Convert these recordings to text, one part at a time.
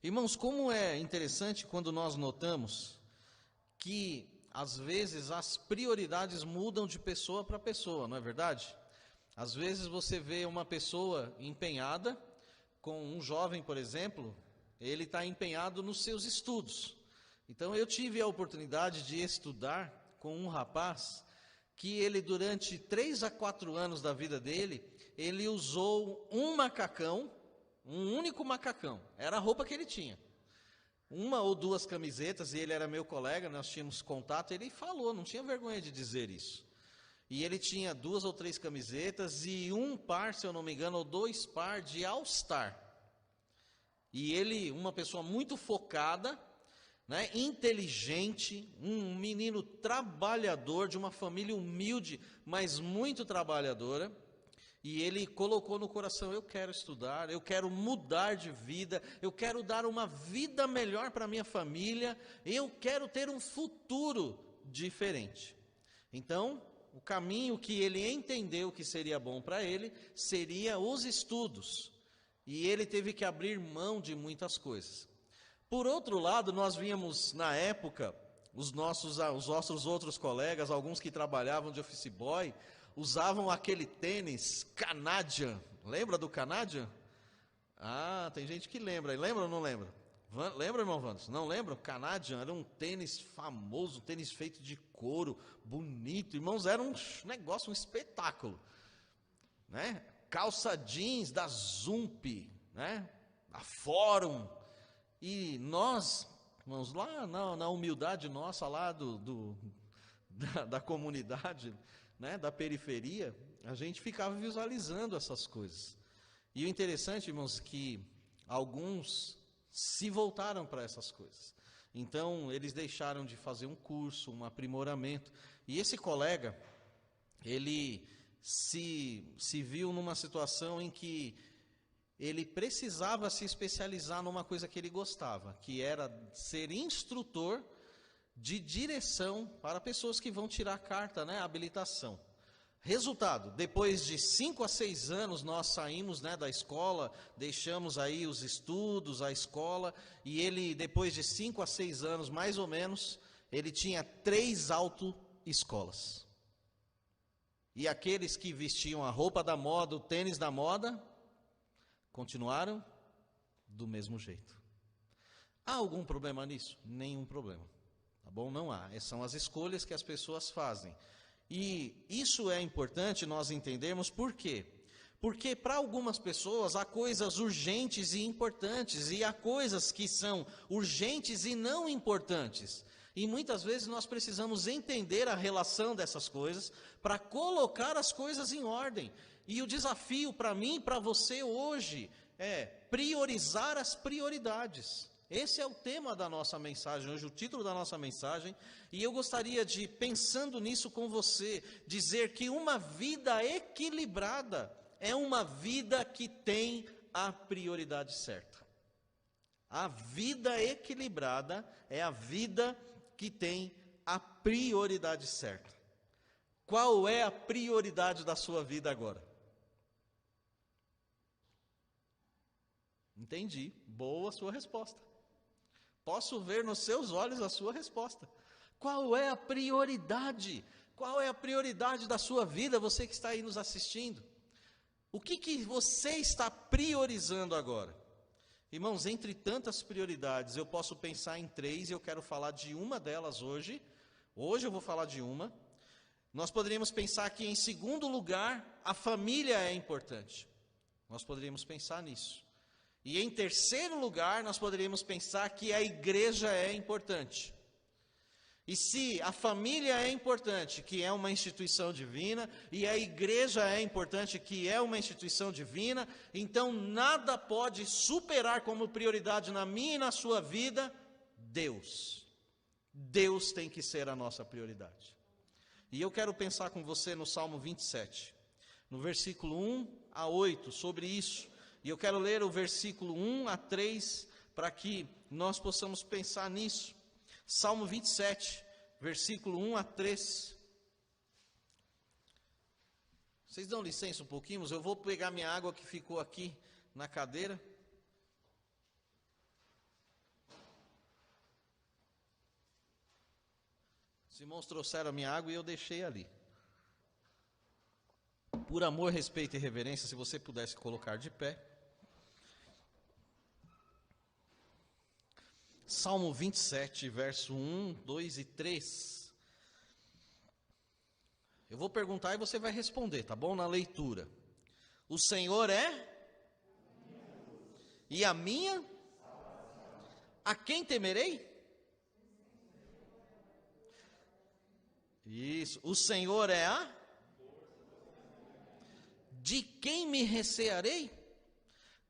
Irmãos, como é interessante quando nós notamos que às vezes as prioridades mudam de pessoa para pessoa, não é verdade? Às vezes você vê uma pessoa empenhada, com um jovem, por exemplo, ele está empenhado nos seus estudos. Então eu tive a oportunidade de estudar com um rapaz que ele durante 3 a 4 anos da vida dele, ele usou um macacão, um único macacão, era a roupa que ele tinha. Uma ou duas camisetas, e ele era meu colega, nós tínhamos contato, ele falou, não tinha vergonha de dizer isso. E ele tinha 2 ou 3 camisetas e um par, se eu não me engano, ou 2 par de All-Star. E ele, uma pessoa muito focada, né, inteligente, um menino trabalhador, de uma família humilde, mas muito trabalhadora. E ele colocou no coração: eu quero estudar, eu quero mudar de vida, eu quero dar uma vida melhor para a minha família, eu quero ter um futuro diferente. Então, o caminho que ele entendeu que seria bom para ele, seria os estudos. E ele teve que abrir mão de muitas coisas. Por outro lado, nós víamos na época, os nossos outros colegas, alguns que trabalhavam de office boy, usavam aquele tênis Canadian. Lembra do Canadian? Ah, tem gente que lembra. Lembra ou não lembra? Lembra, irmão Vandos? Não lembra? O Canadian era um tênis famoso, um tênis feito de couro, bonito. Irmãos, era um negócio, um espetáculo. Né? Calça jeans da Zump, né? Da Fórum. E nós, irmãos, lá na humildade nossa, lá da comunidade, né, da periferia, a gente ficava visualizando essas coisas. E o interessante, irmãos, que alguns se voltaram para essas coisas. Então, eles deixaram de fazer um curso, um aprimoramento. E esse colega, ele se viu numa situação em que ele precisava se especializar numa coisa que ele gostava, que era ser instrutor de direção para pessoas que vão tirar carta, né, habilitação. Resultado, depois de 5 a 6 anos nós saímos, né, da escola, deixamos aí os estudos, a escola, e ele, depois de 5 a 6 anos, mais ou menos, ele tinha 3 autoescolas. E aqueles que vestiam a roupa da moda, o tênis da moda, continuaram do mesmo jeito. Há algum problema nisso? Nenhum problema. Tá bom? Não há. São as escolhas que as pessoas fazem. E isso é importante nós entendermos por quê? Porque para algumas pessoas há coisas urgentes e importantes, e há coisas que são urgentes e não importantes. E muitas vezes nós precisamos entender a relação dessas coisas para colocar as coisas em ordem. E o desafio para mim e para você hoje é priorizar as prioridades. Esse é o tema da nossa mensagem hoje, o título da nossa mensagem. E eu gostaria de, pensando nisso com você, dizer que uma vida equilibrada é uma vida que tem a prioridade certa. A vida equilibrada é a vida que tem a prioridade certa. Qual é a prioridade da sua vida agora? Entendi. Boa sua resposta. Posso ver nos seus olhos a sua resposta. Qual é a prioridade? Qual é a prioridade da sua vida, você que está aí nos assistindo? O que você está priorizando agora? Irmãos, entre tantas prioridades, eu posso pensar em 3 e eu quero falar de uma delas hoje. Hoje eu vou falar de uma. Nós poderíamos pensar que, em segundo lugar, a família é importante. Nós poderíamos pensar nisso. E em terceiro lugar, nós poderíamos pensar que a igreja é importante. E se a família é importante, que é uma instituição divina, e a igreja é importante, que é uma instituição divina, então nada pode superar como prioridade na minha e na sua vida Deus. Deus tem que ser a nossa prioridade. E eu quero pensar com você no Salmo 27, no versículo 1 a 8, sobre isso. E eu quero ler o versículo 1 a 3, para que nós possamos pensar nisso. Salmo 27, versículo 1 a 3. Vocês dão licença um pouquinho, mas eu vou pegar minha água que ficou aqui na cadeira. Os irmãos trouxeram a minha água e eu deixei ali. Por amor, respeito e reverência, se você pudesse colocar de pé. Salmo 27, verso 1, 2 e 3. Eu vou perguntar e você vai responder, tá bom? Na leitura. O Senhor é? E a minha? A quem temerei? Isso. O Senhor é a? De quem me recearei?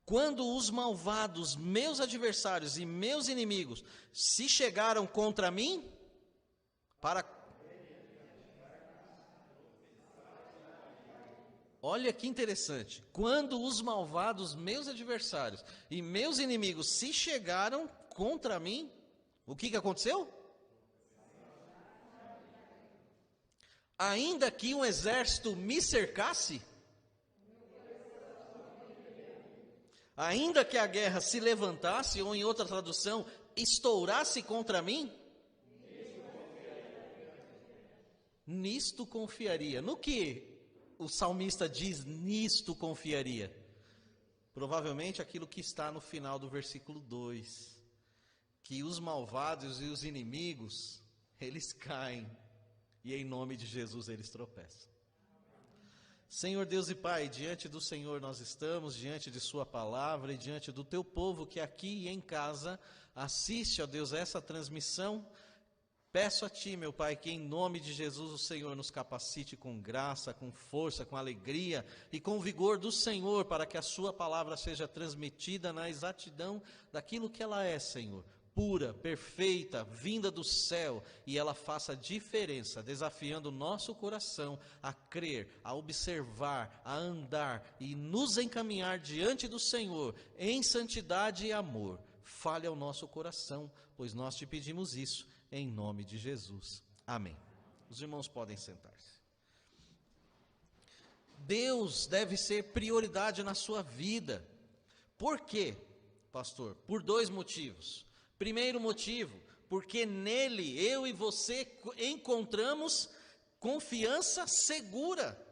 Quando os malvados, meus adversários e meus inimigos, se chegaram contra mim, para... Olha que interessante. Quando os malvados, meus adversários e meus inimigos, se chegaram contra mim, o que aconteceu? Ainda que um exército me cercasse, ainda que a guerra se levantasse, ou em outra tradução, estourasse contra mim, nisto confiaria. No que o salmista diz, nisto confiaria? Provavelmente aquilo que está no final do versículo 2, que os malvados e os inimigos, eles caem, e em nome de Jesus eles tropeçam. Senhor Deus e Pai, diante do Senhor nós estamos, diante de sua palavra e diante do teu povo que aqui e em casa assiste, ó Deus, essa transmissão. Peço a Ti, meu Pai, que em nome de Jesus o Senhor nos capacite com graça, com força, com alegria e com vigor do Senhor, para que a sua palavra seja transmitida na exatidão daquilo que ela é, Senhor. Pura, perfeita, vinda do céu, e ela faça diferença, desafiando o nosso coração a crer, a observar, a andar e nos encaminhar diante do Senhor em santidade e amor. Fale ao nosso coração, pois nós te pedimos isso em nome de Jesus. Amém. Os irmãos podem sentar-se. Deus deve ser prioridade na sua vida. Por quê, pastor? Por dois motivos. Primeiro motivo, porque nele eu e você encontramos confiança segura.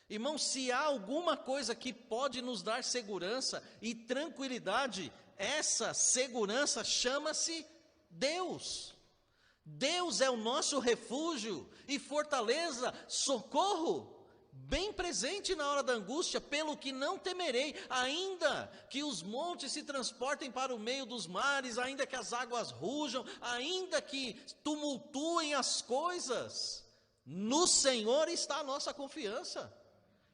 Irmão, se há alguma coisa que pode nos dar segurança e tranquilidade, essa segurança chama-se Deus. Deus é o nosso refúgio e fortaleza, socorro, bem presente na hora da angústia, pelo que não temerei, ainda que os montes se transportem para o meio dos mares, ainda que as águas rujam, ainda que tumultuem as coisas, no Senhor está a nossa confiança.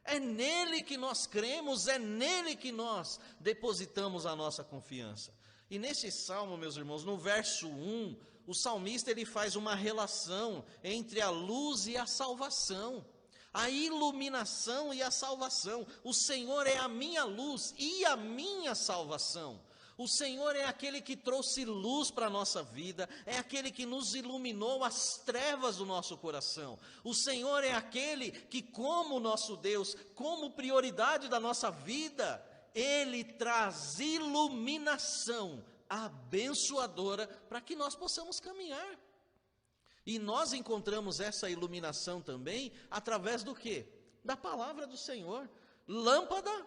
É nele que nós cremos, é nele que nós depositamos a nossa confiança. E nesse salmo, meus irmãos, no verso 1, o salmista ele faz uma relação entre a luz e a salvação, a iluminação e a salvação. O Senhor é a minha luz e a minha salvação. O Senhor é aquele que trouxe luz para a nossa vida, é aquele que nos iluminou as trevas do nosso coração. O Senhor é aquele que, como nosso Deus, como prioridade da nossa vida, Ele traz iluminação abençoadora para que nós possamos caminhar. E nós encontramos essa iluminação também através do quê? Da palavra do Senhor. Lâmpada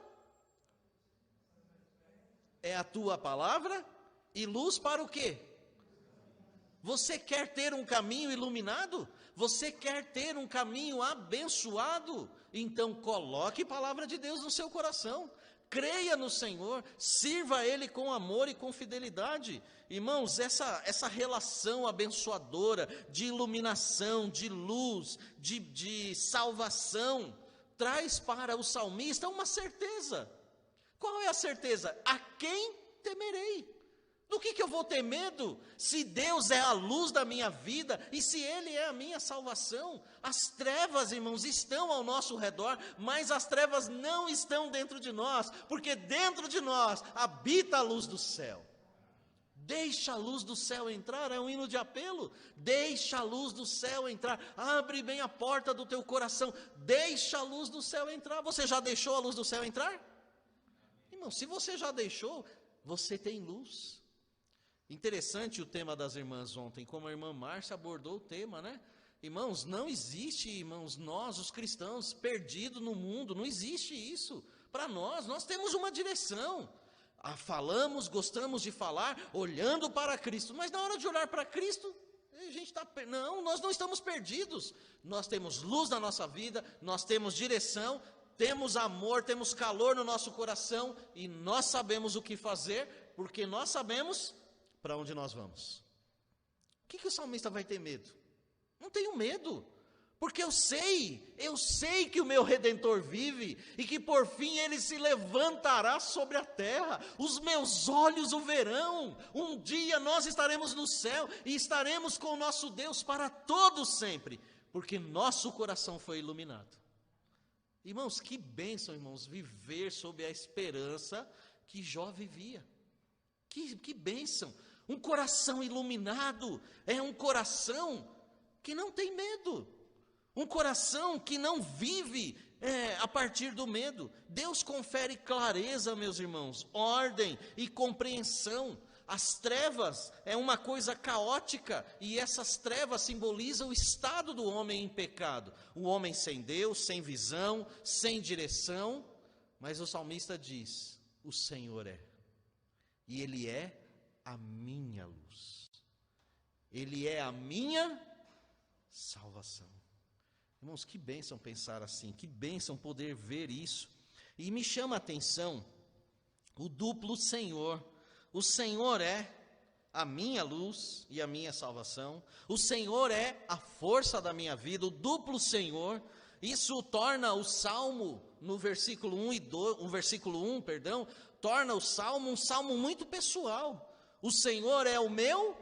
é a tua palavra e luz para o quê? Você quer ter um caminho iluminado? Você quer ter um caminho abençoado? Então coloque a palavra de Deus no seu coração. Creia no Senhor, sirva a Ele com amor e com fidelidade. Irmãos, essa relação abençoadora de iluminação, de luz, de salvação, traz para o salmista uma certeza. Qual é a certeza? A quem temerei? Do que eu vou ter medo? Se Deus é a luz da minha vida e se Ele é a minha salvação. As trevas, irmãos, estão ao nosso redor, mas as trevas não estão dentro de nós, porque dentro de nós habita a luz do céu. Deixa a luz do céu entrar, é um hino de apelo. Deixa a luz do céu entrar, abre bem a porta do teu coração, deixa a luz do céu entrar. Você já deixou a luz do céu entrar? Irmão, se você já deixou, você tem luz. Interessante o tema das irmãs ontem, como a irmã Márcia abordou o tema, né? Irmãos, não existe, irmãos, nós, os cristãos, perdidos no mundo, não existe isso. Para nós temos uma direção. Falamos, gostamos de falar, olhando para Cristo, mas na hora de olhar para Cristo, a gente está... Não, nós não estamos perdidos. Nós temos luz na nossa vida, nós temos direção, temos amor, temos calor no nosso coração, e nós sabemos o que fazer, porque nós sabemos para onde nós vamos. O que o salmista vai ter medo? Não tenho medo, porque eu sei que o meu Redentor vive, e que por fim ele se levantará sobre a terra, os meus olhos o verão, um dia nós estaremos no céu, e estaremos com o nosso Deus para todo sempre, porque nosso coração foi iluminado. Irmãos, que bênção, irmãos, viver sob a esperança que Jó vivia, que bênção, um coração iluminado, é um coração que não tem medo, um coração que não vive a partir do medo. Deus confere clareza, meus irmãos, ordem e compreensão. As trevas é uma coisa caótica, e essas trevas simbolizam o estado do homem em pecado, o homem sem Deus, sem visão, sem direção. Mas o salmista diz: o Senhor é, e Ele é a minha luz, Ele é a minha salvação. Irmãos, que bênção pensar assim, que bênção poder ver isso. E me chama a atenção o duplo Senhor. O Senhor é a minha luz e a minha salvação, o Senhor é a força da minha vida, o duplo Senhor. Isso torna o Salmo, no versículo 1 e 2, o versículo 1, perdão, torna o Salmo um salmo muito pessoal. O Senhor é o meu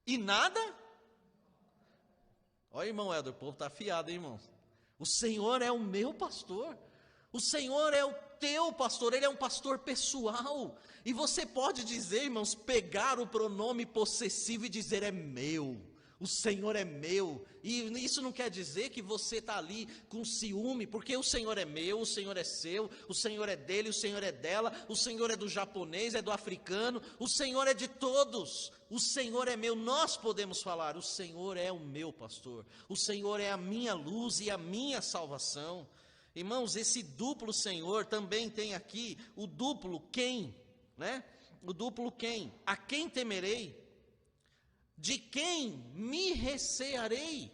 e nada. Olha, irmão Helder, o povo está afiado, hein, irmão? O Senhor é o meu pastor, o Senhor é o teu pastor, Ele é um pastor pessoal. E você pode dizer, irmãos, pegar o pronome possessivo e dizer: é meu, o Senhor é meu. E isso não quer dizer que você está ali com ciúme, porque o Senhor é meu, o Senhor é seu, o Senhor é dele, o Senhor é dela, o Senhor é do japonês, é do africano, o Senhor é de todos, o Senhor é meu. Nós podemos falar: o Senhor é o meu pastor, o Senhor é a minha luz e a minha salvação. Irmãos, esse duplo Senhor também tem aqui o duplo quem, né? O duplo quem, a quem temerei? De quem me recearei?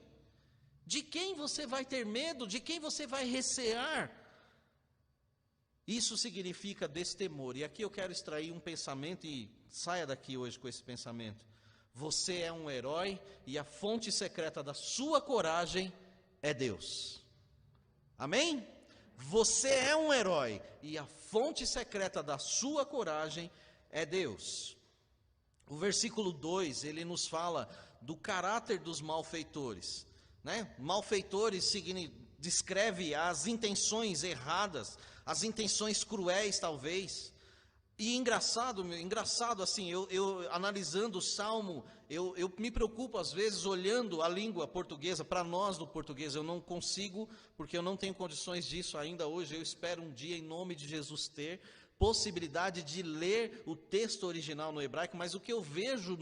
De quem você vai ter medo? De quem você vai recear? Isso significa destemor. E aqui eu quero extrair um pensamento, e saia daqui hoje com esse pensamento. Você é um herói, e a fonte secreta da sua coragem é Deus. Amém? Você é um herói, e a fonte secreta da sua coragem é Deus. O versículo 2, ele nos fala do caráter dos malfeitores, né? Malfeitores descreve as intenções erradas, as intenções cruéis talvez. E engraçado assim, eu analisando o Salmo, eu me preocupo às vezes olhando a língua portuguesa. Para nós do português eu não consigo, porque eu não tenho condições disso ainda hoje. Eu espero um dia, em nome de Jesus, ter possibilidade de ler o texto original no hebraico, mas o que eu vejo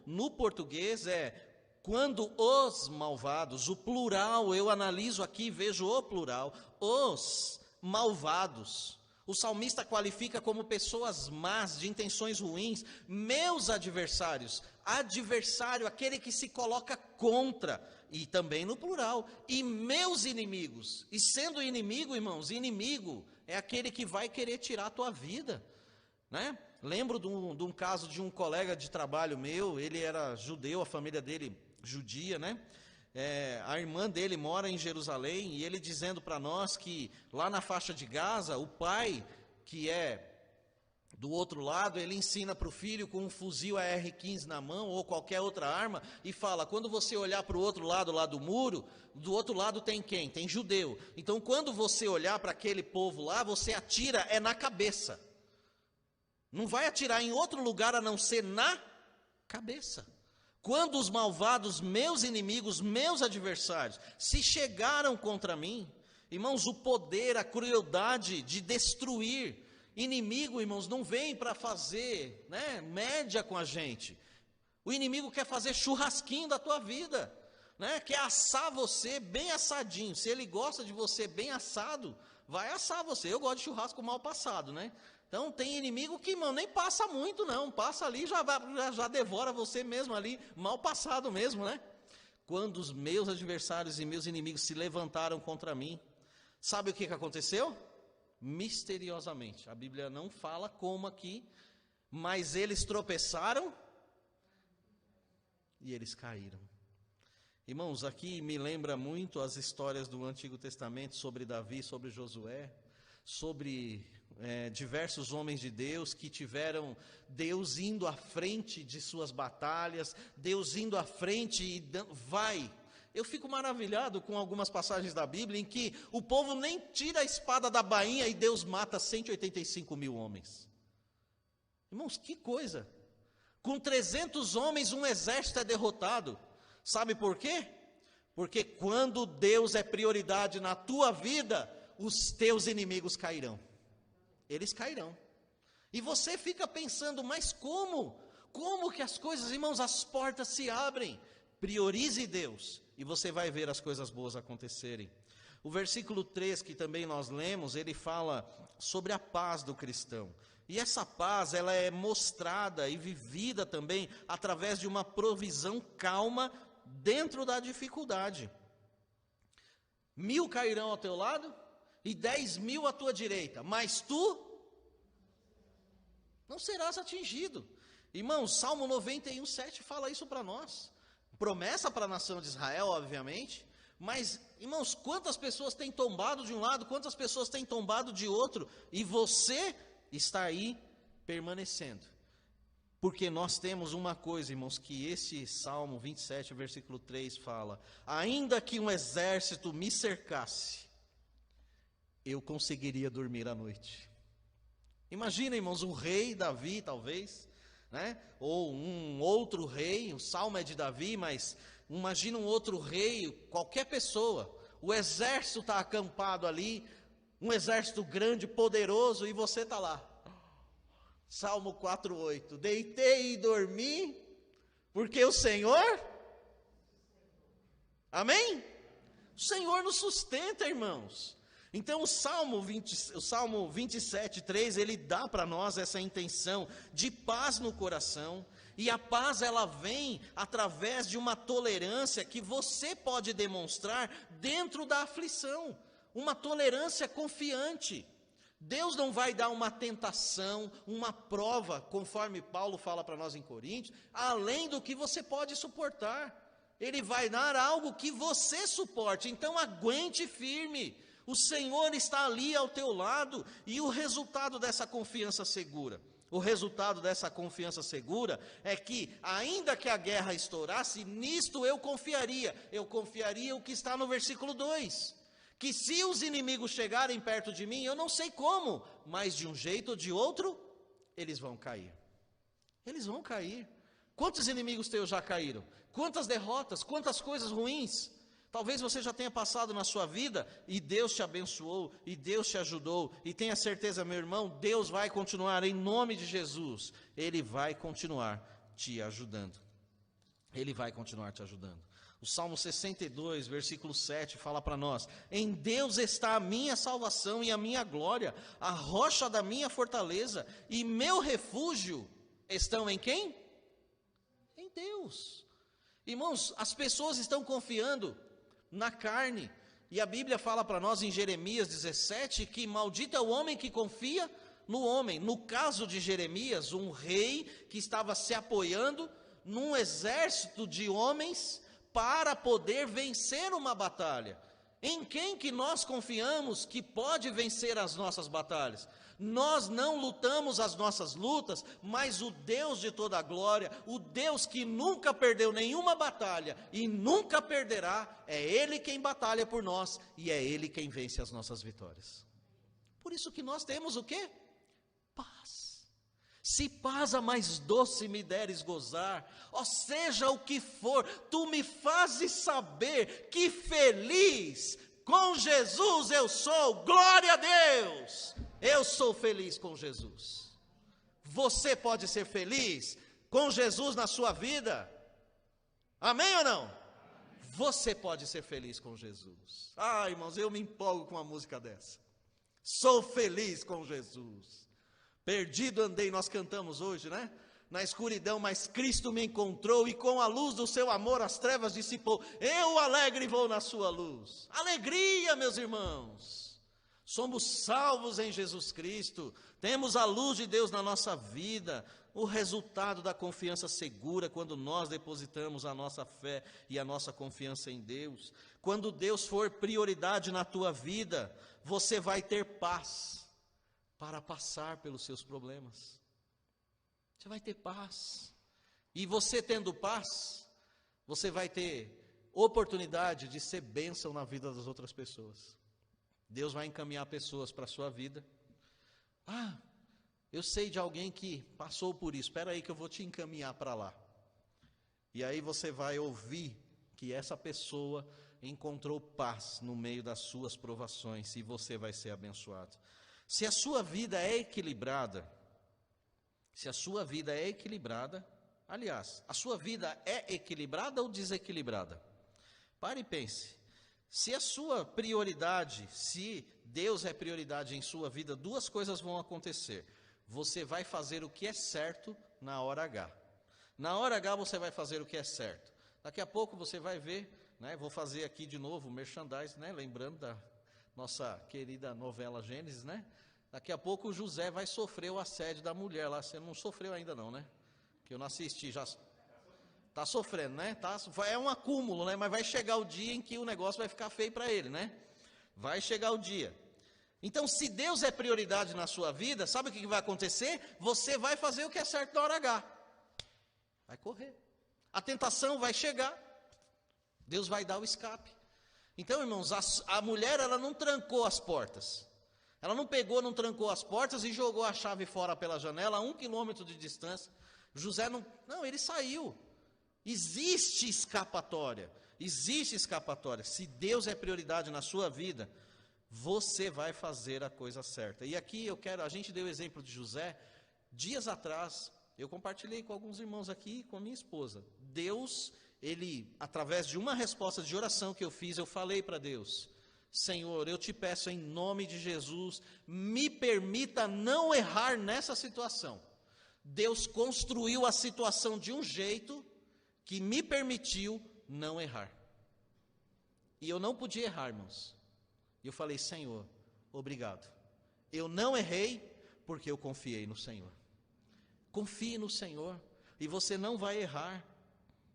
no português é: quando os malvados, o plural, eu analiso aqui, vejo o plural, os malvados. O salmista qualifica como pessoas más, de intenções ruins, meus adversários. Adversário, aquele que se coloca contra, e também no plural, e meus inimigos. E sendo inimigo, irmãos, inimigo é aquele que vai querer tirar a tua vida, né? Lembro de um caso de um colega de trabalho meu. Ele era judeu, a família dele judia, né? A irmã dele mora em Jerusalém, e ele dizendo para nós que lá na faixa de Gaza, o pai, que é do outro lado, ele ensina para o filho com um fuzil AR-15 na mão, ou qualquer outra arma, e fala: quando você olhar para o outro lado lá do muro, do outro lado tem quem? Tem judeu. Então quando você olhar para aquele povo lá, você atira na cabeça. Não vai atirar em outro lugar a não ser na cabeça. Quando os malvados, meus inimigos, meus adversários, se chegaram contra mim, irmãos, o poder, a crueldade de destruir. Inimigo, irmãos, não vem para fazer, né, média com a gente. O inimigo quer fazer churrasquinho da tua vida, né? Quer assar você bem assadinho. Se ele gosta de você bem assado, vai assar você. Eu gosto de churrasco mal passado, né? Então tem inimigo que, mano, nem passa muito não, passa ali, já devora você mesmo ali, mal passado mesmo, né? Quando os meus adversários e meus inimigos se levantaram contra mim, sabe o que aconteceu? Misteriosamente, a Bíblia não fala como aqui, mas eles tropeçaram e eles caíram. Irmãos, aqui me lembra muito as histórias do Antigo Testamento sobre Davi, sobre Josué, sobre diversos homens de Deus que tiveram Deus indo à frente de suas batalhas, Deus indo à frente e vai. Eu fico maravilhado com algumas passagens da Bíblia em que o povo nem tira a espada da bainha e Deus mata 185 mil homens. Irmãos, que coisa! Com 300 homens um exército é derrotado. Sabe por quê? Porque quando Deus é prioridade na tua vida, os teus inimigos cairão. Eles cairão. E você fica pensando, mas como? Como que as coisas, irmãos, as portas se abrem? Priorize Deus e você vai ver as coisas boas acontecerem. O versículo 3 que também nós lemos, ele fala sobre a paz do cristão. E essa paz, ela é mostrada e vivida também através de uma provisão calma dentro da dificuldade. 1000 cairão ao teu lado e 10.000 à tua direita, mas tu não serás atingido. Irmãos, Salmo 91:7 fala isso para nós. Promessa para a nação de Israel, obviamente, mas, irmãos, quantas pessoas têm tombado de um lado, quantas pessoas têm tombado de outro, e você está aí permanecendo. Porque nós temos uma coisa, irmãos, que esse Salmo 27, versículo 3 fala: ainda que um exército me cercasse, eu conseguiria dormir à noite. Imagina, irmãos, o rei Davi, talvez, né? Ou um outro rei, o salmo é de Davi, mas imagina um outro rei, qualquer pessoa, o exército está acampado ali, um exército grande, poderoso, e você está lá. Salmo 4:8, deitei e dormi, porque o Senhor, amém? O Senhor nos sustenta, irmãos. Então o Salmo 27:3, ele dá para nós essa intenção de paz no coração, e a paz ela vem através de uma tolerância que você pode demonstrar dentro da aflição, uma tolerância confiante. Deus não vai dar uma tentação, uma prova, conforme Paulo fala para nós em Coríntios, além do que você pode suportar. Ele vai dar algo que você suporte, então aguente firme. O Senhor está ali ao teu lado, e o resultado dessa confiança segura? O resultado dessa confiança segura é que, ainda que a guerra estourasse, nisto eu confiaria o que está no versículo 2, que se os inimigos chegarem perto de mim, eu não sei como, mas de um jeito ou de outro, eles vão cair. Eles vão cair. Quantos inimigos teus já caíram? Quantas derrotas, quantas coisas ruins? Talvez você já tenha passado na sua vida e Deus te abençoou, e Deus te ajudou, e tenha certeza, meu irmão, Deus vai continuar, em nome de Jesus, Ele vai continuar te ajudando. Ele vai continuar te ajudando. O Salmo 62, versículo 7, fala para nós: em Deus está a minha salvação e a minha glória, a rocha da minha fortaleza, e meu refúgio estão em quem? Em Deus. Irmãos, as pessoas estão confiando na carne, e a Bíblia fala para nós em Jeremias 17, que maldito é o homem que confia no homem. No caso de Jeremias, um rei que estava se apoiando num exército de homens para poder vencer uma batalha. Em quem que nós confiamos que pode vencer as nossas batalhas? Nós não lutamos as nossas lutas, mas o Deus de toda a glória, o Deus que nunca perdeu nenhuma batalha e nunca perderá, é Ele quem batalha por nós e é Ele quem vence as nossas vitórias. Por isso que nós temos o quê? Paz. Se paz a mais doce me deres gozar, ó seja o que for, tu me fazes saber que feliz com Jesus eu sou, glória a Deus. Eu sou feliz com Jesus. Você pode ser feliz? com Jesus na sua vida? Amém ou não? Você pode ser feliz com Jesus. Ah, irmãos, eu me empolgo com uma música dessa. Sou feliz com Jesus. Perdido andei, nós cantamos hoje, né? Na escuridão, mas Cristo me encontrou, e com a luz do seu amor as trevas dissipou. Eu alegre vou na sua luz. Alegria, meus irmãos. Somos salvos em Jesus Cristo. Temos a luz de Deus na nossa vida. O resultado da confiança segura quando nós depositamos a nossa fé e a nossa confiança em Deus. Quando Deus for prioridade na tua vida, você vai ter paz para passar pelos seus problemas. Você vai ter paz. E você tendo paz, você vai ter oportunidade de ser bênção na vida das outras pessoas. Deus vai encaminhar pessoas para a sua vida. Ah, eu sei de alguém que passou por isso. Espera aí que eu vou te encaminhar para lá. E aí você vai ouvir que essa pessoa encontrou paz no meio das suas provações, e você vai ser abençoado. Se a sua vida é equilibrada, aliás, a sua vida é equilibrada ou desequilibrada? Pare e pense. Se a sua prioridade, se Deus é prioridade em sua vida, duas coisas vão acontecer. Você vai fazer o que é certo na hora H. Na hora H você vai fazer o que é certo. Daqui a pouco você vai ver, né, vou fazer aqui de novo o merchandise, né, lembrando da nossa querida novela Gênesis, né? Daqui a pouco o José vai sofrer o assédio da mulher lá. Você não sofreu ainda não, né? Que eu não assisti, já está sofrendo, né? É um acúmulo, né? Mas vai chegar o dia em que o negócio vai ficar feio para ele, né? Vai chegar o dia. Então, se Deus é prioridade na sua vida, sabe o que vai acontecer? Você vai fazer o que é certo na hora H. Vai correr. A tentação vai chegar. Deus vai dar o escape. Então, irmãos, a mulher, ela não trancou as portas. Ela não pegou, não trancou as portas e jogou a chave fora pela janela, a 1 quilômetro de distância. José não, ele saiu. Existe escapatória. Existe escapatória. Se Deus é prioridade na sua vida, você vai fazer a coisa certa. E aqui a gente deu o exemplo de José. Dias atrás, eu compartilhei com alguns irmãos aqui, com a minha esposa. Deus, através de uma resposta de oração que eu fiz, eu falei para Deus: Senhor, eu te peço em nome de Jesus, me permita não errar nessa situação. Deus construiu a situação de um jeito que me permitiu não errar. E eu não podia errar, irmãos. E eu falei: Senhor, obrigado. Eu não errei porque eu confiei no Senhor. Confie no Senhor e você não vai errar,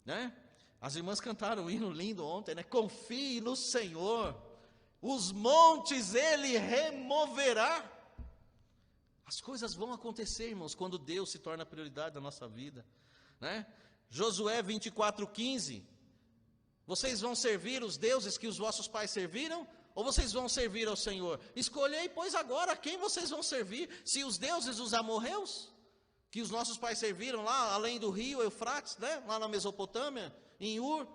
né? As irmãs cantaram um hino lindo ontem, né? Confie no Senhor, os montes Ele removerá. As coisas vão acontecer, irmãos, quando Deus se torna a prioridade da nossa vida, né? Josué 24:15. Vocês vão servir os deuses que os vossos pais serviram? Ou vocês vão servir ao Senhor? Escolhei, pois, agora a quem vocês vão servir. Se os deuses dos amorreus, que os nossos pais serviram lá, além do rio Eufrates, né? Lá na Mesopotâmia, em Ur,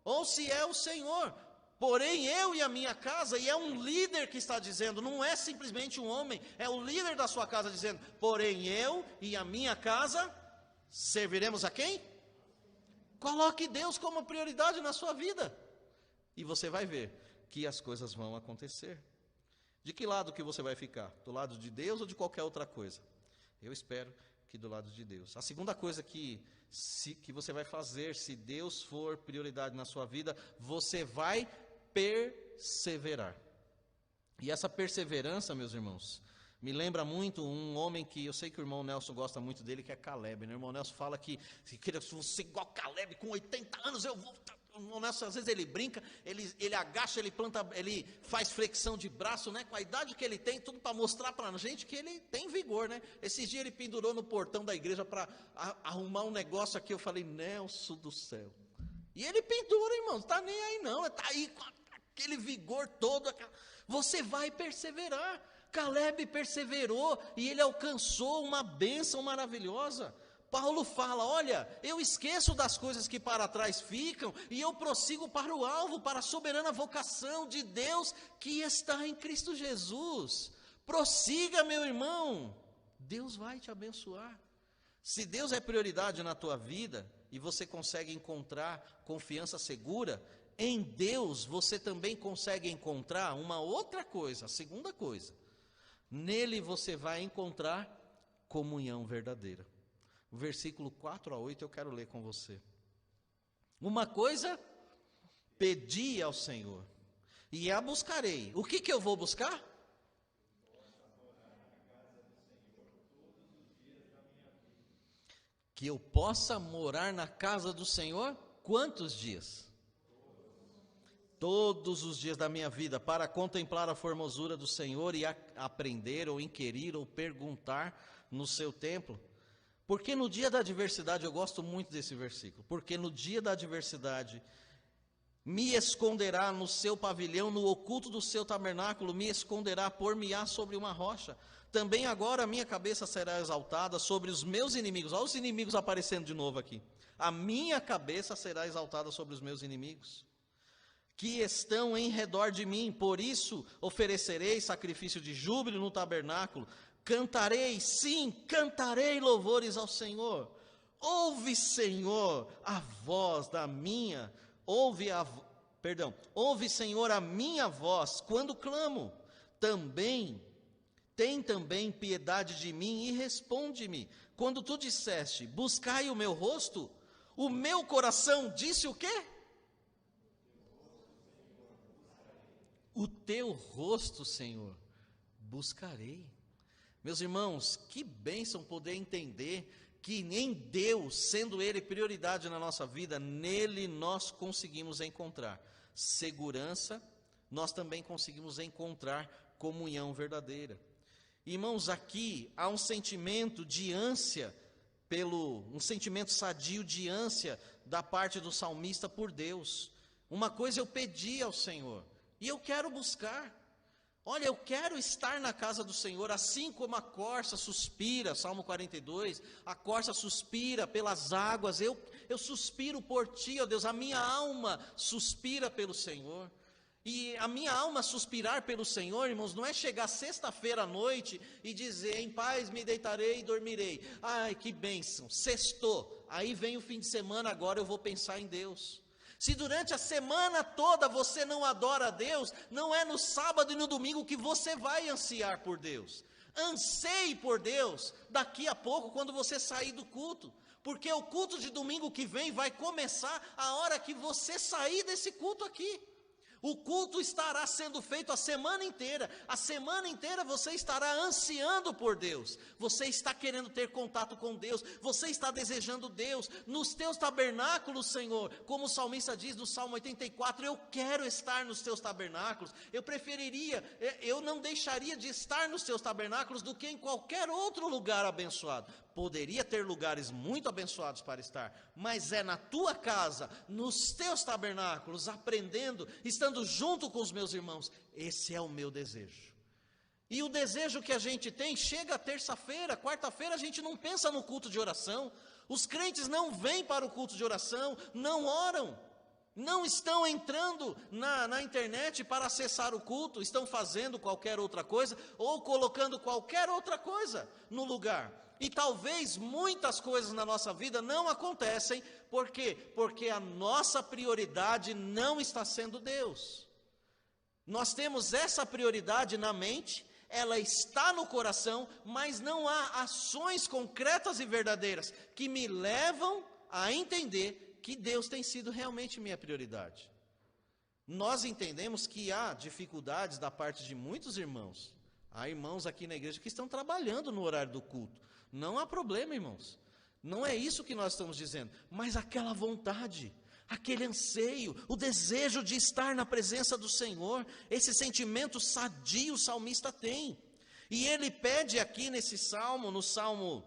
ou se é o Senhor. Porém eu e a minha casa, e é um líder que está dizendo, não é simplesmente um homem, é o líder da sua casa dizendo: porém eu e a minha casa serviremos a quem? Coloque Deus como prioridade na sua vida, e você vai ver que as coisas vão acontecer. De que lado que você vai ficar? Do lado de Deus ou de qualquer outra coisa? Eu espero que do lado de Deus. A segunda coisa que você vai fazer, se Deus for prioridade na sua vida, você vai perseverar. E essa perseverança, meus irmãos, me lembra muito um homem que eu sei que o irmão Nelson gosta muito dele, que é Caleb, né? O irmão Nelson fala que se queria ser igual Caleb, com 80 anos eu vou... O irmão Nelson, às vezes ele brinca, ele agacha, ele planta, ele faz flexão de braço, né? Com a idade que ele tem, tudo para mostrar para a gente que ele tem vigor, né? Esses dias ele pendurou no portão da igreja para arrumar um negócio aqui. Eu falei: Nelson do céu. E ele pendura, irmão, não está nem aí não, está aí com aquele vigor todo. Você vai perseverar. Caleb perseverou e ele alcançou uma bênção maravilhosa. Paulo fala: olha, eu esqueço das coisas que para trás ficam e eu prossigo para o alvo, para a soberana vocação de Deus que está em Cristo Jesus. Prossiga, meu irmão, Deus vai te abençoar. Se Deus é prioridade na tua vida e você consegue encontrar confiança segura, em Deus você também consegue encontrar uma outra coisa, a segunda coisa. Nele você vai encontrar comunhão verdadeira. O versículo 4 a 8 eu quero ler com você. Uma coisa pedi ao Senhor, e a buscarei. O que eu vou buscar? Que eu possa morar na casa do Senhor, quantos dias? Todos os dias da minha vida, para contemplar a formosura do Senhor e aprender, ou inquirir, ou perguntar no seu templo. Porque no dia da adversidade, eu gosto muito desse versículo, porque no dia da adversidade, me esconderá no seu pavilhão, no oculto do seu tabernáculo, me esconderá, por-me-á sobre uma rocha. Também agora a minha cabeça será exaltada sobre os meus inimigos. Olha os inimigos aparecendo de novo aqui. A minha cabeça será exaltada sobre os meus inimigos, que estão em redor de mim. Por isso oferecerei sacrifício de júbilo no tabernáculo. Cantarei, sim, cantarei louvores ao Senhor. Ouve, Senhor, a voz da minha... Ouve, Senhor, a minha voz quando clamo. Tem também piedade de mim e responde-me. Quando tu disseste, buscai o meu rosto, o meu coração disse o quê? O teu rosto, Senhor, buscarei. Meus irmãos, que bênção poder entender que em Deus, sendo Ele prioridade na nossa vida, nele nós conseguimos encontrar segurança, nós também conseguimos encontrar comunhão verdadeira. Irmãos, aqui há um sentimento de ânsia, um sentimento sadio de ânsia da parte do salmista por Deus. Uma coisa eu pedi ao Senhor, e eu quero buscar. Olha, eu quero estar na casa do Senhor, assim como a corça suspira, Salmo 42, a corça suspira pelas águas, eu suspiro por ti, ó Deus, a minha alma suspira pelo Senhor. E a minha alma suspirar pelo Senhor, irmãos, não é chegar sexta-feira à noite e dizer, em paz me deitarei e dormirei. Ai, que bênção, sextou, aí vem o fim de semana, agora eu vou pensar em Deus. Se durante a semana toda você não adora a Deus, não é no sábado e no domingo que você vai ansiar por Deus. Anseie por Deus daqui a pouco, quando você sair do culto. Porque o culto de domingo que vem vai começar a hora que você sair desse culto aqui. O culto estará sendo feito a semana inteira. A semana inteira você estará ansiando por Deus. Você está querendo ter contato com Deus. Você está desejando Deus. Nos teus tabernáculos, Senhor, como o salmista diz no Salmo 84, eu quero estar nos teus tabernáculos. Eu não deixaria de estar nos teus tabernáculos do que em qualquer outro lugar abençoado. Poderia ter lugares muito abençoados para estar, mas é na tua casa, nos teus tabernáculos, aprendendo, estando junto com os meus irmãos. Esse é o meu desejo. E o desejo que a gente tem, chega a terça-feira, quarta-feira, a gente não pensa no culto de oração. Os crentes não vêm para o culto de oração, não oram, não estão entrando na internet para acessar o culto, estão fazendo qualquer outra coisa, ou colocando qualquer outra coisa no lugar. E talvez muitas coisas na nossa vida não acontecem, por quê? Porque a nossa prioridade não está sendo Deus. Nós temos essa prioridade na mente, ela está no coração, mas não há ações concretas e verdadeiras que me levam a entender que Deus tem sido realmente minha prioridade. Nós entendemos que há dificuldades da parte de muitos irmãos. Há irmãos aqui na igreja que estão trabalhando no horário do culto. Não há problema, irmãos. Não é isso que nós estamos dizendo. Mas aquela vontade, aquele anseio, o desejo de estar na presença do Senhor, esse sentimento sadio o salmista tem. E ele pede aqui nesse salmo, no Salmo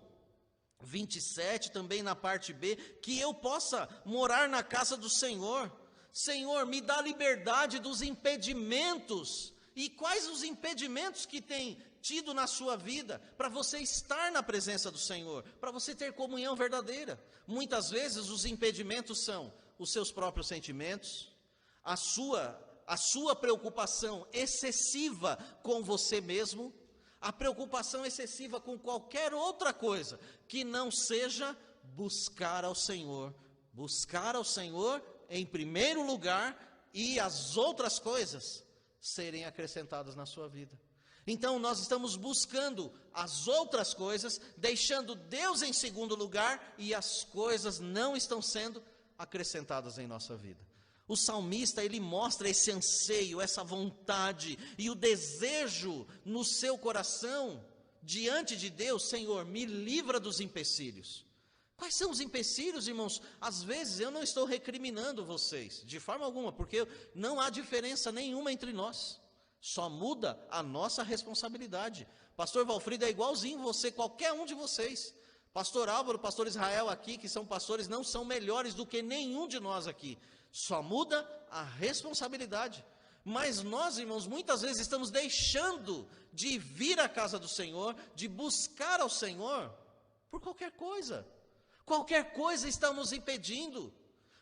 27, também na parte B, que eu possa morar na casa do Senhor. Senhor, me dá liberdade dos impedimentos. E quais os impedimentos que tem tido na sua vida para você estar na presença do Senhor, para você ter comunhão verdadeira? Muitas vezes os impedimentos são os seus próprios sentimentos, a sua preocupação excessiva com você mesmo, a preocupação excessiva com qualquer outra coisa que não seja buscar ao Senhor em primeiro lugar, e as outras coisas serem acrescentadas na sua vida. Então nós estamos buscando as outras coisas, deixando Deus em segundo lugar, e as coisas não estão sendo acrescentadas em nossa vida. O salmista, ele mostra esse anseio, essa vontade e o desejo no seu coração, diante de Deus: Senhor, me livra dos empecilhos. Quais são os empecilhos, irmãos? Às vezes eu não estou recriminando vocês, de forma alguma, porque não há diferença nenhuma entre nós. Só muda a nossa responsabilidade. Pastor Valfrido é igualzinho você, qualquer um de vocês. Pastor Álvaro, pastor Israel aqui, que são pastores, não são melhores do que nenhum de nós aqui. Só muda a responsabilidade. Mas nós, irmãos, muitas vezes estamos deixando de vir à casa do Senhor, de buscar ao Senhor, por qualquer coisa. Qualquer coisa está nos impedindo.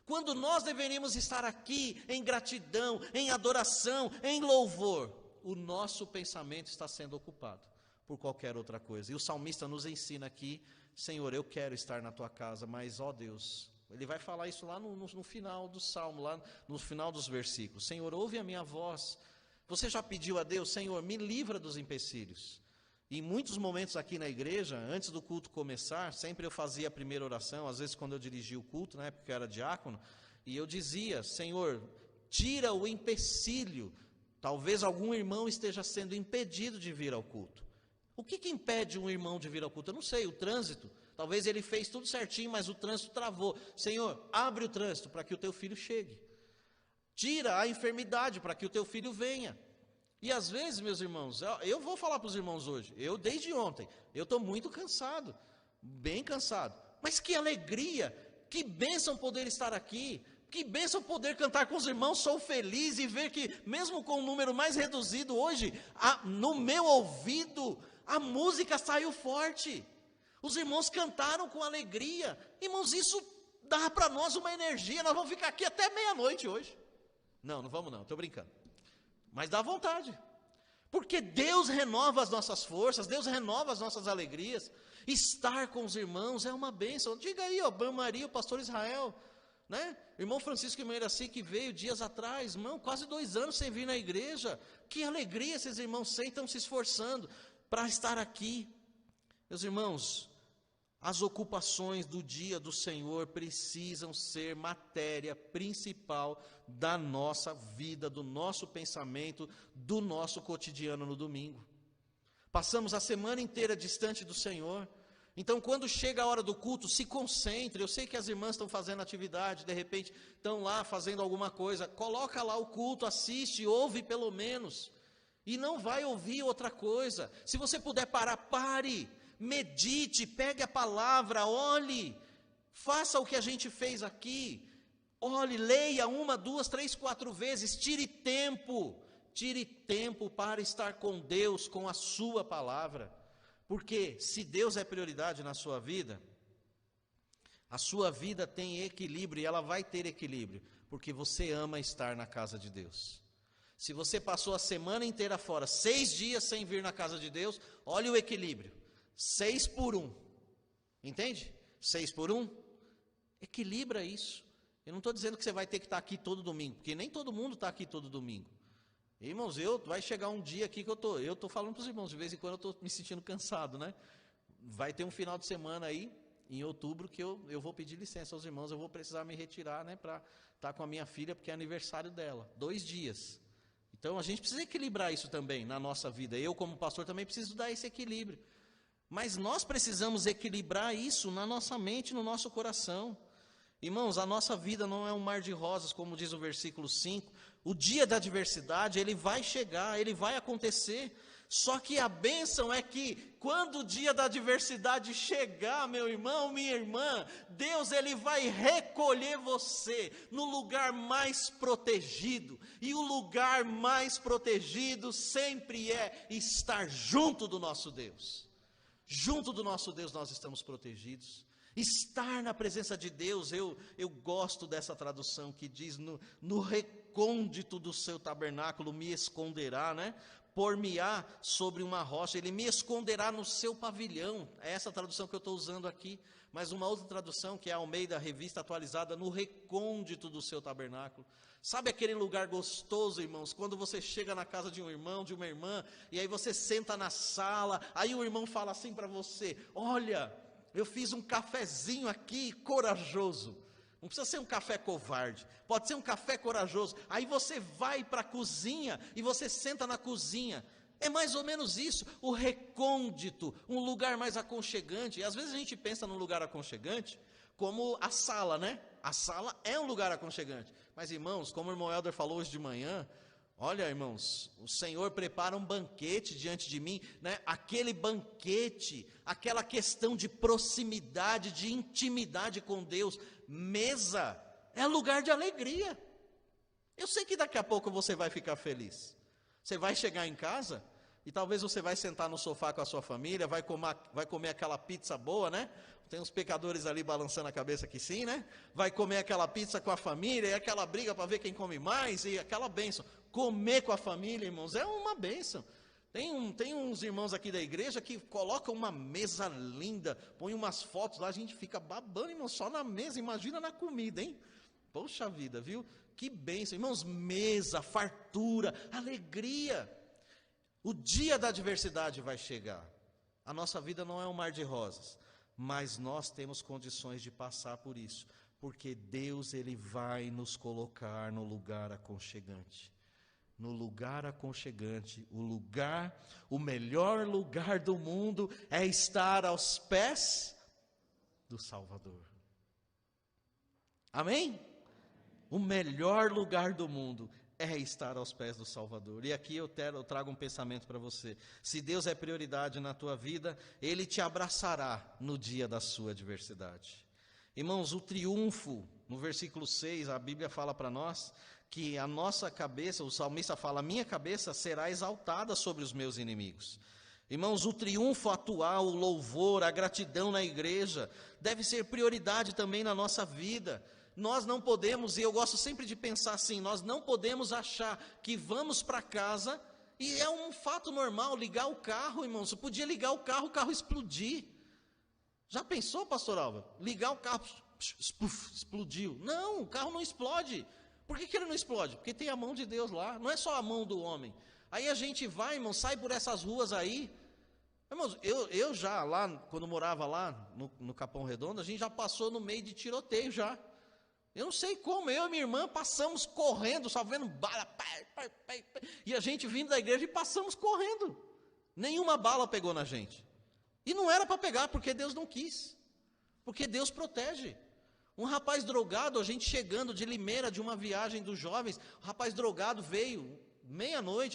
Quando nós deveríamos estar aqui em gratidão, em adoração, em louvor, o nosso pensamento está sendo ocupado por qualquer outra coisa. E o salmista nos ensina aqui: Senhor, eu quero estar na tua casa, mas ó Deus, ele vai falar isso lá no final do salmo, lá no final dos versículos: Senhor, ouve a minha voz. Você já pediu a Deus: Senhor, me livra dos empecilhos? E em muitos momentos aqui na igreja, antes do culto começar, sempre eu fazia a primeira oração, às vezes quando eu dirigia o culto, na época que eu era diácono, e eu dizia: Senhor, tira o empecilho. Talvez algum irmão esteja sendo impedido de vir ao culto. O que impede um irmão de vir ao culto? Eu não sei, o trânsito. Talvez ele fez tudo certinho, mas o trânsito travou. Senhor, abre o trânsito para que o teu filho chegue. Tira a enfermidade para que o teu filho venha. E às vezes, meus irmãos, eu vou falar para os irmãos hoje, desde ontem, eu estou muito cansado, bem cansado. Mas que alegria, que bênção poder estar aqui, que bênção poder cantar com os irmãos. Sou feliz e ver que, mesmo com um número mais reduzido hoje, no meu ouvido, a música saiu forte. Os irmãos cantaram com alegria. Irmãos, isso dá para nós uma energia. Nós vamos ficar aqui até meia-noite hoje. Não vamos não, estou brincando. Mas dá vontade. Porque Deus renova as nossas forças, Deus renova as nossas alegrias. Estar com os irmãos é uma bênção. Diga aí, Maria, o pastor Israel, né? Irmão Francisco Meiraci, que veio dias atrás, irmão, quase 2 anos sem vir na igreja. Que alegria esses irmãos estão se esforçando para estar aqui. Meus irmãos, as ocupações do dia do Senhor precisam ser matéria principal da nossa vida, do nosso pensamento, do nosso cotidiano no domingo. Passamos a semana inteira distante do Senhor. Então, quando chega a hora do culto, se concentre. Eu sei que as irmãs estão fazendo atividade, de repente estão lá fazendo alguma coisa. Coloca lá o culto, assiste, ouve pelo menos. E não vai ouvir outra coisa. Se você puder parar, pare. Medite, pegue a palavra, olhe, faça o que a gente fez aqui, olhe, leia 1, 2, 3, 4 vezes, tire tempo para estar com Deus, com a sua palavra, porque se Deus é prioridade na sua vida, a sua vida tem equilíbrio, e ela vai ter equilíbrio, porque você ama estar na casa de Deus. Se você passou a semana inteira fora, 6 dias sem vir na casa de Deus, olhe o equilíbrio. 6 por 1, entende? 6 por 1, equilibra isso. Eu não estou dizendo que você vai ter que estar aqui todo domingo, porque nem todo mundo está aqui todo domingo. Irmãos, vai chegar um dia aqui que eu estou falando para os irmãos, de vez em quando eu estou me sentindo cansado, né? Vai ter um final de semana aí, em outubro, que eu vou pedir licença aos irmãos, eu vou precisar me retirar, né, para estar com a minha filha, porque é aniversário dela, 2 dias. Então a gente precisa equilibrar isso também na nossa vida. Eu, como pastor, também preciso dar esse equilíbrio. Mas nós precisamos equilibrar isso na nossa mente, no nosso coração. Irmãos, a nossa vida não é um mar de rosas, como diz o versículo 5. O dia da adversidade, ele vai chegar, ele vai acontecer. Só que a bênção é que, quando o dia da adversidade chegar, meu irmão, minha irmã, Deus, ele vai recolher você no lugar mais protegido. E o lugar mais protegido sempre é estar junto do nosso Deus. Junto do nosso Deus nós estamos protegidos. Estar na presença de Deus, eu gosto dessa tradução que diz: no recôndito do seu tabernáculo me esconderá, né? Por-me-á sobre uma rocha, ele me esconderá no seu pavilhão. É essa tradução que eu estou usando aqui. Mas uma outra tradução, que é a Almeida Revista Atualizada, no recôndito do seu tabernáculo. Sabe aquele lugar gostoso, irmãos, quando você chega na casa de um irmão, de uma irmã, e aí você senta na sala, aí o irmão fala assim para você: olha, eu fiz um cafezinho aqui corajoso. Não precisa ser um café covarde, pode ser um café corajoso. Aí você vai para a cozinha e você senta na cozinha. É mais ou menos isso, o recôndito, um lugar mais aconchegante. E às vezes a gente pensa num lugar aconchegante como a sala, né? A sala é um lugar aconchegante. Mas, irmãos, como o irmão Helder falou hoje de manhã, olha, irmãos, o Senhor prepara um banquete diante de mim, né? Aquele banquete, aquela questão de proximidade, de intimidade com Deus. Mesa é lugar de alegria. Eu sei que daqui a pouco você vai ficar feliz. Você vai chegar em casa e talvez você vai sentar no sofá com a sua família, vai comer aquela pizza boa, né? Tem uns pecadores ali balançando a cabeça que sim, né? Vai comer aquela pizza com a família, e aquela briga para ver quem come mais, e aquela bênção. Comer com a família, irmãos, é uma bênção. Tem uns irmãos aqui da igreja que colocam uma mesa linda, põem umas fotos lá, a gente fica babando, irmão, só na mesa, imagina na comida, hein? Poxa vida, viu? Que bênção, irmãos, mesa, fartura, alegria. O dia da adversidade vai chegar. A nossa vida não é um mar de rosas, mas nós temos condições de passar por isso, porque Deus, Ele vai nos colocar no lugar aconchegante. No lugar aconchegante, o melhor lugar do mundo é estar aos pés do Salvador. Amém? O melhor lugar do mundo é estar aos pés do Salvador. E aqui eu trago um pensamento para você. Se Deus é prioridade na tua vida, Ele te abraçará no dia da sua adversidade. Irmãos, o triunfo, no versículo 6, a Bíblia fala para nós que a nossa cabeça, o salmista fala, a minha cabeça será exaltada sobre os meus inimigos. Irmãos, o triunfo atual, o louvor, a gratidão na igreja, deve ser prioridade também na nossa vida. Nós não podemos, e eu gosto sempre de pensar assim, nós não podemos achar que vamos para casa, e é um fato normal, ligar o carro, irmãos, você podia ligar o carro explodir. Já pensou, pastor Alva? Ligar o carro, explodiu. Não, o carro não explode. Por que ele não explode? Porque tem a mão de Deus lá, não é só a mão do homem. Aí a gente vai, irmão, sai por essas ruas aí. Irmãos, eu já lá, quando morava lá no Capão Redondo, a gente já passou no meio de tiroteio já. Eu não sei como, eu e minha irmã passamos correndo, só vendo bala, e a gente vindo da igreja e passamos correndo. Nenhuma bala pegou na gente. E não era para pegar, porque Deus não quis. Porque Deus protege. Um rapaz drogado, a gente chegando de Limeira, de uma viagem dos jovens, o rapaz drogado veio,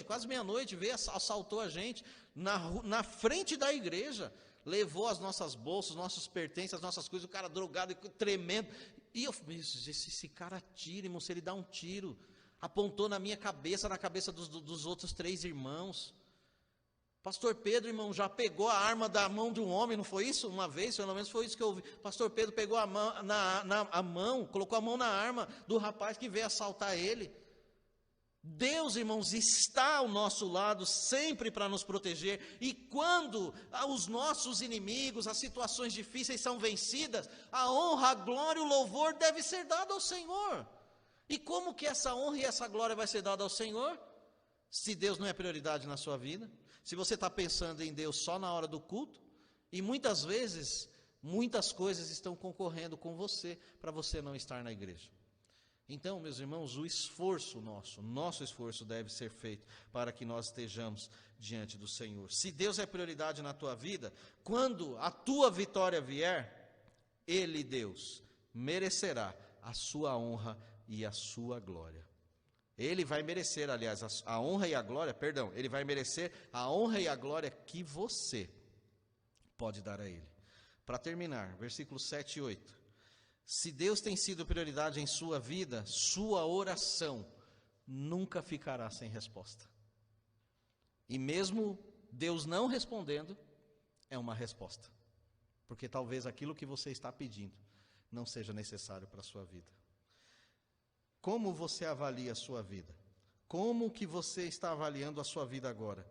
quase meia-noite, veio, assaltou a gente, na frente da igreja, levou as nossas bolsas, nossos pertences, as nossas coisas, o cara drogado, tremendo, e eu falei, esse cara atira, irmão, se ele dá um tiro, apontou na minha cabeça, na cabeça dos outros 3 irmãos, Pastor Pedro, irmão, já pegou a arma da mão de um homem, não foi isso? Uma vez, pelo menos foi isso que eu ouvi. Pastor Pedro pegou a mão, colocou a mão na arma do rapaz que veio assaltar ele. Deus, irmãos, está ao nosso lado sempre para nos proteger. E quando os nossos inimigos, as situações difíceis são vencidas, a honra, a glória e o louvor deve ser dado ao Senhor. E como que essa honra e essa glória vai ser dada ao Senhor? Se Deus não é prioridade na sua vida, se você está pensando em Deus só na hora do culto, e muitas vezes, muitas coisas estão concorrendo com você, para você não estar na igreja. Então, meus irmãos, o esforço nosso esforço deve ser feito, para que nós estejamos diante do Senhor. Se Deus é prioridade na tua vida, quando a tua vitória vier, Ele, Deus, merecerá a sua honra e a sua glória. Ele vai merecer, aliás, a honra e a glória, ele vai merecer a honra e a glória que você pode dar a Ele. Para terminar, versículos 7 e 8. Se Deus tem sido prioridade em sua vida, sua oração nunca ficará sem resposta. E mesmo Deus não respondendo, é uma resposta. Porque talvez aquilo que você está pedindo não seja necessário para a sua vida. Como você avalia a sua vida? como que você está avaliando a sua vida agora?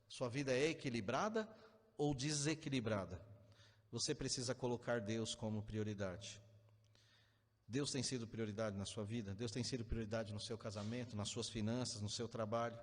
Sua vida é equilibrada ou desequilibrada? Você precisa colocar Deus como prioridade. Deus tem sido prioridade na sua vida? Deus tem sido prioridade no seu casamento, nas suas finanças, no seu trabalho?